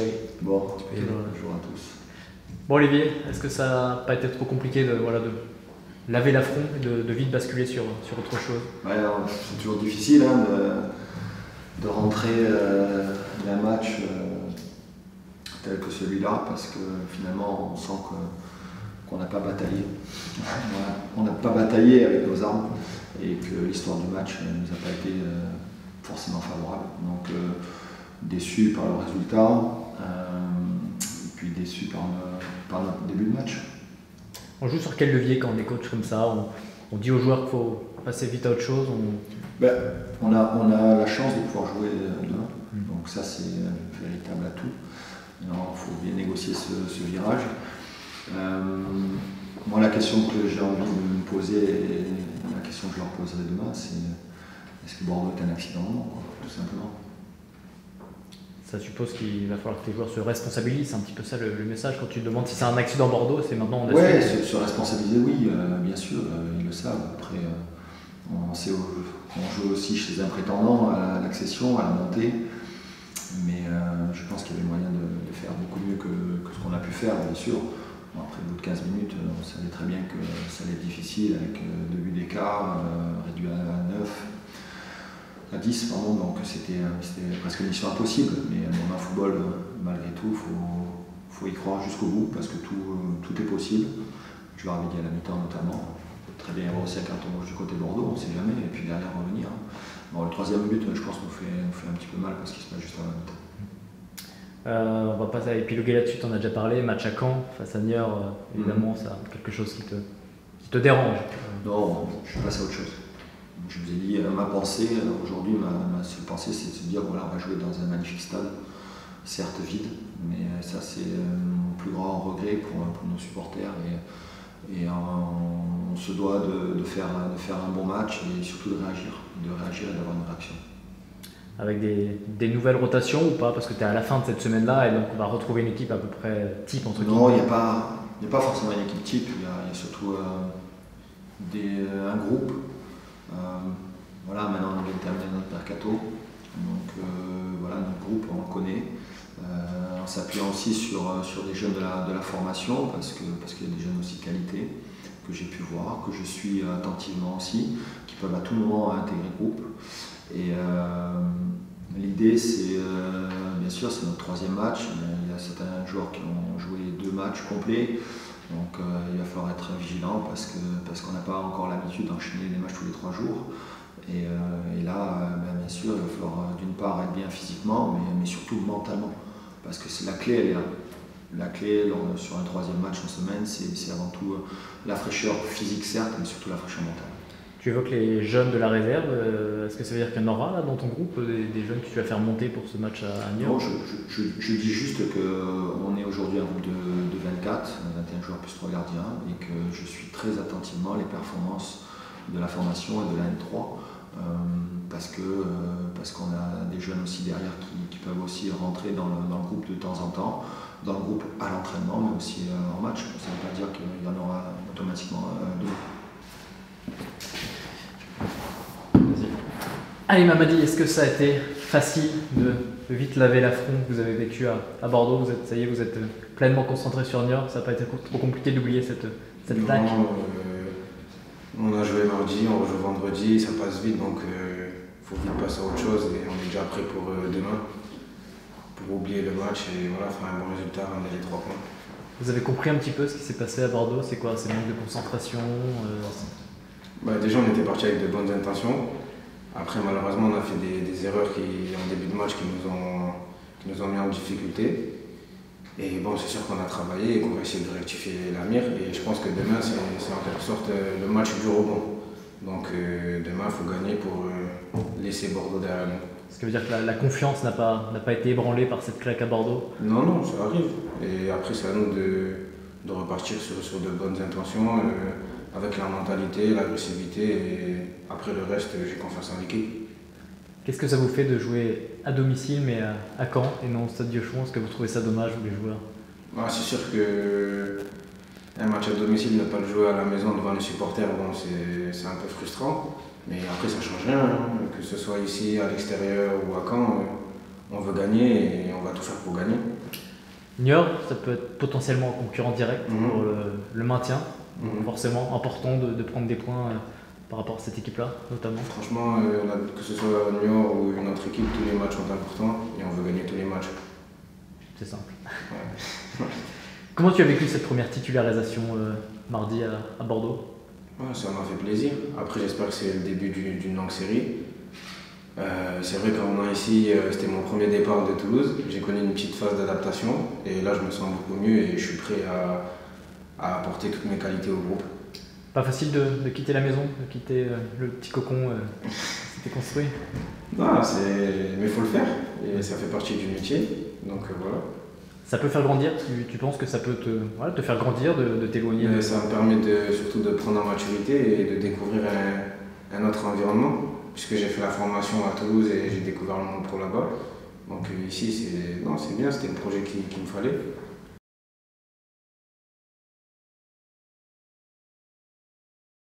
oui. Bon, bonjour à tous. Bon Olivier, est-ce que ça n'a pas été trop compliqué de laver l'affront et de vite basculer sur autre chose? Ouais, c'est toujours difficile hein, de rentrer d'un match tel que celui-là parce que finalement on sent qu'on n'a pas bataillé. Voilà. On n'a pas bataillé avec nos armes et que l'histoire du match ne nous a pas été forcément favorable. Donc déçu par le résultat et puis déçu par notre début de match. On joue sur quel levier quand on est coach comme ça? On dit aux joueurs qu'il faut passer vite à autre chose. On a la chance de pouvoir jouer demain, donc ça c'est un véritable atout. Il faut bien négocier ce virage. Moi la question que j'ai envie de me poser, et la question que je leur poserai demain, c'est est-ce que Bordeaux est un accident ou non, tout simplement. Ça suppose qu'il va falloir que tes joueurs se responsabilisent, c'est un petit peu ça le message. Quand tu te demandes si c'est un accident Bordeaux, c'est maintenant on ouais, se responsabiliser, oui, bien sûr, ils le savent. Après, on joue aussi chez un prétendant à l'accession, à la montée, mais je pense qu'il y avait moyen de faire beaucoup mieux que ce qu'on a pu faire, bien sûr. Bon, après, au bout de 15 minutes, on savait très bien que ça allait être difficile avec 2 buts d'écart, réduit à 9. À 10, pardon, donc c'était presque une mission impossible, mais dans un football, malgré tout, il faut y croire jusqu'au bout parce que tout est possible. Je leur avais dit à la mi-temps notamment, très bien avoir aussi un carton rouge du côté de Bordeaux, on ne sait jamais, et puis derrière revenir. Bon, le troisième but, je pense, nous fait un petit peu mal parce qu'il se passe juste à la mi-temps. On va pas épiloguer là-dessus, tu en as déjà parlé, match à Caen, face à Niort, évidemment, ça quelque chose qui te dérange. Non, je suis passé à autre chose. Je vous ai dit, ma pensée, aujourd'hui, ma seule pensée, c'est de se dire, voilà, on va jouer dans un magnifique stade, certes vide, mais ça c'est mon plus grand regret pour nos supporters. Et on se doit de faire un bon match et surtout de réagir et d'avoir une réaction. Avec des nouvelles rotations ou pas? Parce que tu es à la fin de cette semaine-là et donc on va retrouver une équipe à peu près type entre guillemets. Non, il n'y a pas forcément une équipe type, il y a surtout un groupe. Voilà, maintenant on vient de terminer notre mercato, donc voilà, notre groupe on le connaît, en s'appuyant aussi sur des jeunes de la formation, parce qu'il y a des jeunes aussi de qualité que j'ai pu voir, que je suis attentivement aussi, qui peuvent à tout moment intégrer le groupe. Et l'idée c'est, bien sûr, c'est notre troisième match, il y a certains joueurs qui ont joué 2 matchs complets. Donc il va falloir être vigilant parce qu'on n'a pas encore l'habitude d'enchaîner des matchs tous les 3 jours. Et là, bien sûr, il va falloir d'une part être bien physiquement, mais surtout mentalement. Parce que la clé, elle est là. La clé sur un troisième match en semaine, c'est avant tout la fraîcheur physique, certes, mais surtout la fraîcheur mentale. Tu évoques les jeunes de la réserve. Est-ce que ça veut dire qu'il y en aura là, dans ton groupe, des jeunes que tu vas faire monter pour ce match à Niort? Non, je dis juste qu'on est aujourd'hui un groupe de 24, 21 joueurs plus 3 gardiens, et que je suis très attentivement les performances de la formation et de la N3, parce qu'on a des jeunes aussi derrière qui peuvent aussi rentrer dans le groupe de temps en temps, dans le groupe à l'entraînement, mais aussi en match. Ça ne veut pas dire qu'il y en aura automatiquement 2. Allez Mamadi, est-ce que ça a été facile de vite laver l'affront que vous avez vécu à Bordeaux? Ça y est, vous êtes pleinement concentré sur Niort, ça n'a pas été trop compliqué d'oublier cette attaque? On a joué mardi, on rejoue vendredi, ça passe vite, donc il faut vite passer à autre chose et on est déjà prêt pour demain, pour oublier le match et voilà, faire un bon résultat, ramener les 3 points. Vous avez compris un petit peu ce qui s'est passé à Bordeaux? C'est quoi? C'est manque de concentration? Déjà on était parti avec de bonnes intentions. Après malheureusement on a fait des erreurs en début de match qui nous ont mis en difficulté. Et bon, c'est sûr qu'on a travaillé et qu'on va essayer de rectifier l'avenir. Et je pense que demain c'est en quelque sorte le match du rebond. Donc demain il faut gagner pour laisser Bordeaux derrière nous. Ce qui veut dire que la confiance n'a pas été ébranlée par cette claque à Bordeaux? Non, ça arrive. Et après c'est à nous de repartir sur de bonnes intentions. Avec la mentalité, l'agressivité et après le reste, j'ai confiance en l'équipe. Qu'est-ce que ça vous fait de jouer à domicile mais à Caen et non au Stade Diochon? Est-ce que vous trouvez ça dommage, vous les joueurs? C'est sûr qu'un match à domicile, ne pas le jouer à la maison devant les supporters, bon, c'est un peu frustrant. Mais après ça ne change rien, hein. Que ce soit ici, à l'extérieur ou à Caen, on veut gagner et on va tout faire pour gagner. Niort, ça peut être potentiellement un concurrent direct pour le maintien. Donc forcément important de prendre des points par rapport à cette équipe-là, notamment. Franchement, que ce soit Niort ou une autre équipe, tous les matchs sont importants et on veut gagner tous les matchs. C'est simple. Ouais. Comment tu as vécu cette première titularisation mardi à Bordeaux? Ouais, ça m'a fait plaisir. Après, j'espère que c'est le début d'une longue série. C'est vrai qu'en venant ici, c'était mon premier départ de Toulouse. J'ai connu une petite phase d'adaptation et là, je me sens beaucoup mieux et je suis prêt à apporter toutes mes qualités au groupe. Pas facile de quitter la maison, de quitter le petit cocon qui s'était construit? Non, mais il faut le faire et ça fait partie du métier. Donc voilà. Ça peut faire grandir, tu penses que ça peut te faire grandir, de t'éloigner Ça me permet surtout de prendre en maturité et de découvrir un autre environnement, puisque j'ai fait la formation à Toulouse et j'ai découvert le monde pro là-bas. Donc ici, c'est bien, c'était le projet qu'il me fallait.